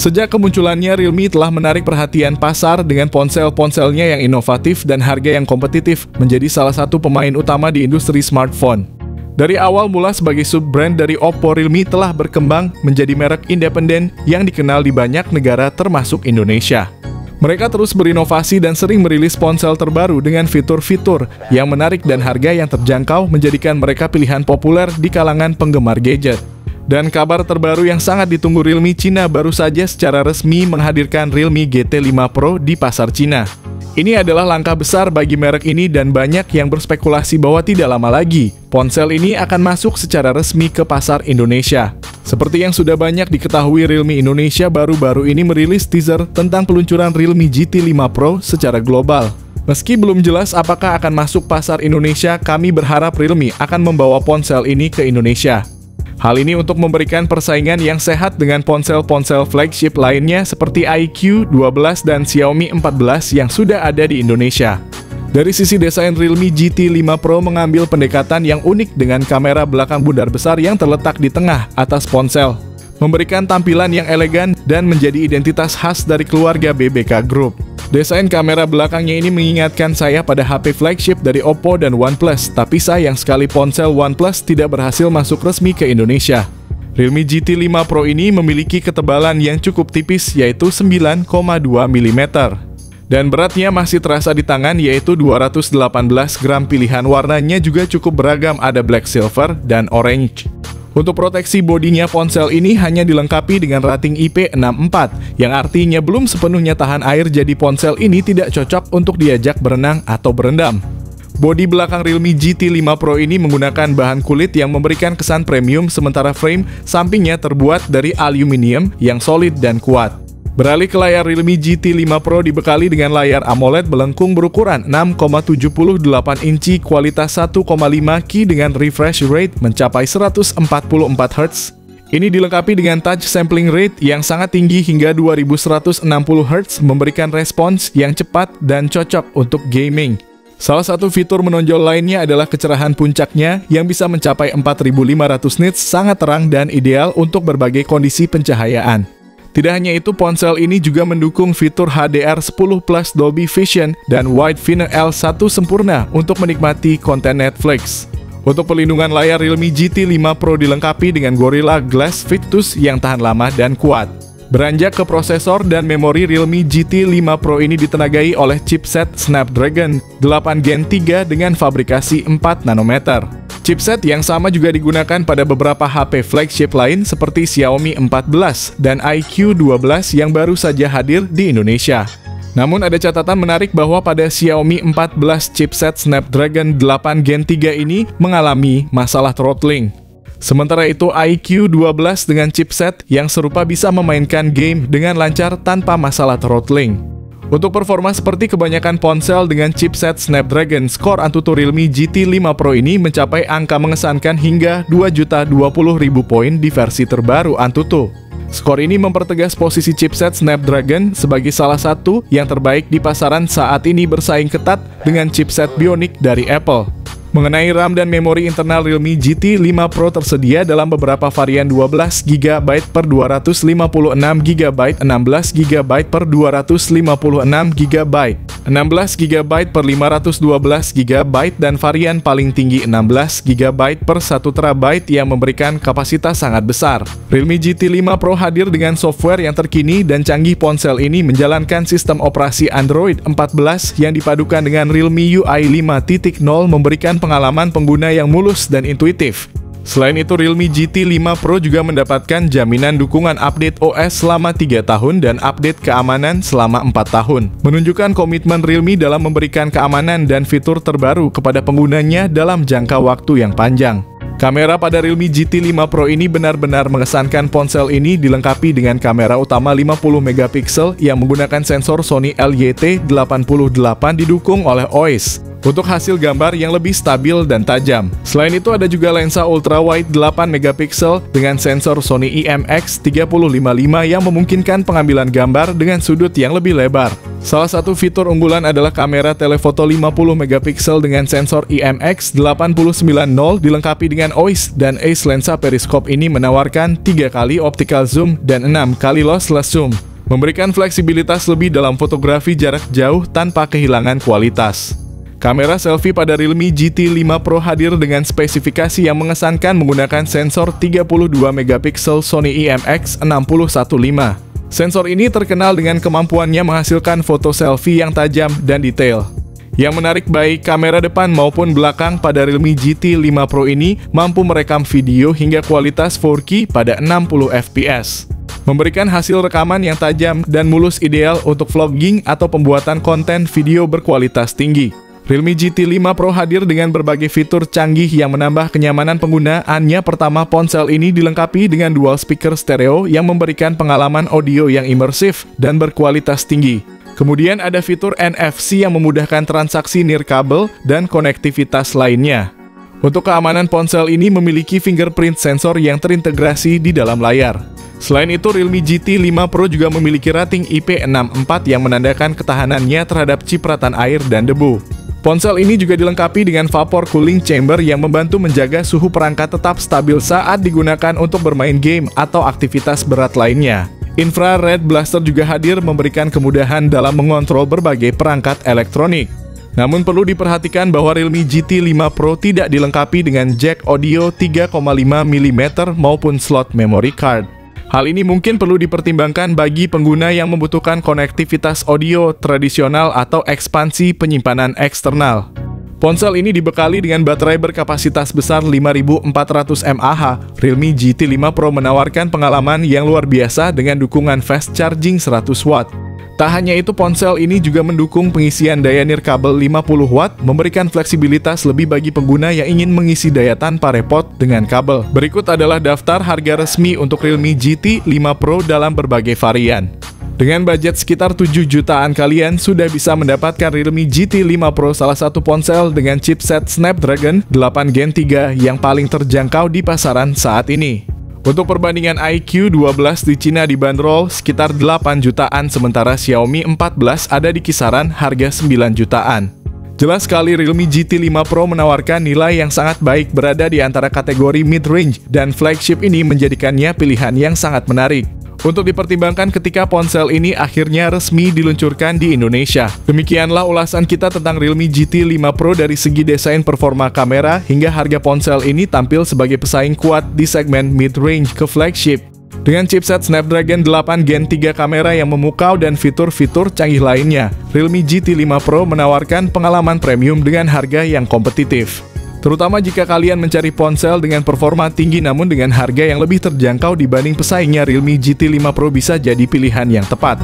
Sejak kemunculannya, Realme telah menarik perhatian pasar dengan ponsel-ponselnya yang inovatif dan harga yang kompetitif, menjadi salah satu pemain utama di industri smartphone. Dari awal mula sebagai sub-brand dari Oppo, Realme telah berkembang menjadi merek independen yang dikenal di banyak negara termasuk Indonesia. Mereka terus berinovasi dan sering merilis ponsel terbaru dengan fitur-fitur yang menarik dan harga yang terjangkau, menjadikan mereka pilihan populer di kalangan penggemar gadget. Dan kabar terbaru yang sangat ditunggu Realme Cina baru saja secara resmi menghadirkan Realme GT5 Pro di pasar Cina. Ini adalah langkah besar bagi merek ini dan banyak yang berspekulasi bahwa tidak lama lagi ponsel ini akan masuk secara resmi ke pasar Indonesia. Seperti yang sudah banyak diketahui, Realme Indonesia baru-baru ini merilis teaser tentang peluncuran Realme GT5 Pro secara global. Meski belum jelas apakah akan masuk pasar Indonesia, kami berharap Realme akan membawa ponsel ini ke Indonesia. Hal ini untuk memberikan persaingan yang sehat dengan ponsel-ponsel flagship lainnya seperti iQOO 12 dan Xiaomi 14 yang sudah ada di Indonesia. Dari sisi desain, Realme GT5 Pro mengambil pendekatan yang unik dengan kamera belakang bundar besar yang terletak di tengah atas ponsel, memberikan tampilan yang elegan dan menjadi identitas khas dari keluarga BBK Group. Desain kamera belakangnya ini mengingatkan saya pada HP flagship dari Oppo dan OnePlus, tapi sayang sekali ponsel OnePlus tidak berhasil masuk resmi ke Indonesia. Realme GT5 Pro ini memiliki ketebalan yang cukup tipis, yaitu 9,2 mm. Dan beratnya masih terasa di tangan, yaitu 218 gram. Pilihan warnanya juga cukup beragam, ada black, silver, dan orange. Untuk proteksi bodinya, ponsel ini hanya dilengkapi dengan rating IP64, yang artinya belum sepenuhnya tahan air, jadi ponsel ini tidak cocok untuk diajak berenang atau berendam. Bodi belakang Realme GT5 Pro ini menggunakan bahan kulit yang memberikan kesan premium, sementara frame sampingnya terbuat dari aluminium yang solid dan kuat. Beralih ke layar, Realme GT5 Pro dibekali dengan layar AMOLED melengkung berukuran 6,78 inci kualitas 1,5 Q dengan refresh rate mencapai 144 Hz. Ini dilengkapi dengan touch sampling rate yang sangat tinggi hingga 2160 Hz, memberikan respons yang cepat dan cocok untuk gaming. Salah satu fitur menonjol lainnya adalah kecerahan puncaknya yang bisa mencapai 4500 nits, sangat terang dan ideal untuk berbagai kondisi pencahayaan. Tidak hanya itu, ponsel ini juga mendukung fitur HDR10+ Dolby Vision dan Wide View L1 sempurna untuk menikmati konten Netflix. Untuk pelindungan layar, Realme GT5 Pro dilengkapi dengan Gorilla Glass Victus yang tahan lama dan kuat. Beranjak ke prosesor dan memori, Realme GT5 Pro ini ditenagai oleh chipset Snapdragon 8 Gen 3 dengan fabrikasi 4 nanometer. Chipset yang sama juga digunakan pada beberapa HP flagship lain seperti Xiaomi 14 dan iQOO 12 yang baru saja hadir di Indonesia. Namun ada catatan menarik bahwa pada Xiaomi 14 chipset Snapdragon 8 Gen 3 ini mengalami masalah throttling. Sementara itu iQOO 12 dengan chipset yang serupa bisa memainkan game dengan lancar tanpa masalah throttling. Untuk performa seperti kebanyakan ponsel dengan chipset Snapdragon, skor Antutu Realme GT5 Pro ini mencapai angka mengesankan hingga 2.020.000 poin di versi terbaru Antutu. Skor ini mempertegas posisi chipset Snapdragon sebagai salah satu yang terbaik di pasaran saat ini, bersaing ketat dengan chipset Bionic dari Apple. Mengenai RAM dan memori internal, Realme GT5 Pro tersedia dalam beberapa varian 12GB per 256GB, 16GB per 256GB, 16GB per 512GB, dan varian paling tinggi 16GB per 1TB yang memberikan kapasitas sangat besar. Realme GT5 Pro hadir dengan software yang terkini dan canggih. Ponsel ini menjalankan sistem operasi Android 14 yang dipadukan dengan Realme UI 5.0, memberikan pengalaman pengguna yang mulus dan intuitif. Selain itu, Realme GT5 Pro juga mendapatkan jaminan dukungan update OS selama 3 tahun dan update keamanan selama 4 tahun, menunjukkan komitmen Realme dalam memberikan keamanan dan fitur terbaru kepada penggunanya dalam jangka waktu yang panjang. Kamera pada Realme GT5 Pro ini benar-benar mengesankan. Ponsel ini dilengkapi dengan kamera utama 50MP yang menggunakan sensor Sony LYT-88 didukung oleh OIS untuk hasil gambar yang lebih stabil dan tajam. Selain itu, ada juga lensa ultrawide 8MP dengan sensor Sony IMX-3055 yang memungkinkan pengambilan gambar dengan sudut yang lebih lebar. Salah satu fitur unggulan adalah kamera telefoto 50 megapiksel dengan sensor IMX890 dilengkapi dengan OIS dan ACE. Lensa periskop ini menawarkan 3 kali optical zoom dan 6 kali lossless zoom, memberikan fleksibilitas lebih dalam fotografi jarak jauh tanpa kehilangan kualitas. Kamera selfie pada Realme GT5 Pro hadir dengan spesifikasi yang mengesankan menggunakan sensor 32 megapiksel Sony IMX615. Sensor ini terkenal dengan kemampuannya menghasilkan foto selfie yang tajam dan detail. Yang menarik baik kamera depan maupun belakang pada Realme GT5 Pro ini mampu merekam video hingga kualitas 4K pada 60 fps. Memberikan hasil rekaman yang tajam dan mulus, ideal untuk vlogging atau pembuatan konten video berkualitas tinggi. Realme GT5 Pro hadir dengan berbagai fitur canggih yang menambah kenyamanan penggunaannya. Pertama, ponsel ini dilengkapi dengan dual speaker stereo yang memberikan pengalaman audio yang imersif dan berkualitas tinggi. Kemudian ada fitur NFC yang memudahkan transaksi nirkabel dan konektivitas lainnya. Untuk keamanan, ponsel ini memiliki fingerprint sensor yang terintegrasi di dalam layar. Selain itu, Realme GT5 Pro juga memiliki rating IP64 yang menandakan ketahanannya terhadap cipratan air dan debu. Ponsel ini juga dilengkapi dengan vapor cooling chamber yang membantu menjaga suhu perangkat tetap stabil saat digunakan untuk bermain game atau aktivitas berat lainnya. Infrared Blaster juga hadir memberikan kemudahan dalam mengontrol berbagai perangkat elektronik. Namun perlu diperhatikan bahwa Realme GT5 Pro tidak dilengkapi dengan jack audio 3,5 mm maupun slot memory card. Hal ini mungkin perlu dipertimbangkan bagi pengguna yang membutuhkan konektivitas audio tradisional atau ekspansi penyimpanan eksternal. Ponsel ini dibekali dengan baterai berkapasitas besar 5400 mAh. Realme GT5 Pro menawarkan pengalaman yang luar biasa dengan dukungan fast charging 100 watt. Tak hanya itu, ponsel ini juga mendukung pengisian daya nirkabel 50 watt, memberikan fleksibilitas lebih bagi pengguna yang ingin mengisi daya tanpa repot dengan kabel. Berikut adalah daftar harga resmi untuk Realme GT5 Pro dalam berbagai varian. Dengan budget sekitar 7 jutaan, kalian sudah bisa mendapatkan Realme GT5 Pro, salah satu ponsel dengan chipset Snapdragon 8 Gen 3 yang paling terjangkau di pasaran saat ini. Untuk perbandingan iQ12 di Cina dibanderol sekitar 8 jutaan, sementara Xiaomi 14 ada di kisaran harga 9 jutaan. Jelas sekali Realme GT5 Pro menawarkan nilai yang sangat baik, berada di antara kategori mid-range, dan flagship ini menjadikannya pilihan yang sangat menarik untuk dipertimbangkan ketika ponsel ini akhirnya resmi diluncurkan di Indonesia. Demikianlah ulasan kita tentang Realme GT5 Pro dari segi desain, performa kamera, hingga harga ponsel ini tampil sebagai pesaing kuat di segmen mid-range ke flagship. Dengan chipset Snapdragon 8 Gen 3, kamera yang memukau, dan fitur-fitur canggih lainnya, Realme GT5 Pro menawarkan pengalaman premium dengan harga yang kompetitif. Terutama jika kalian mencari ponsel dengan performa tinggi namun dengan harga yang lebih terjangkau dibanding pesaingnya, Realme GT5 Pro bisa jadi pilihan yang tepat.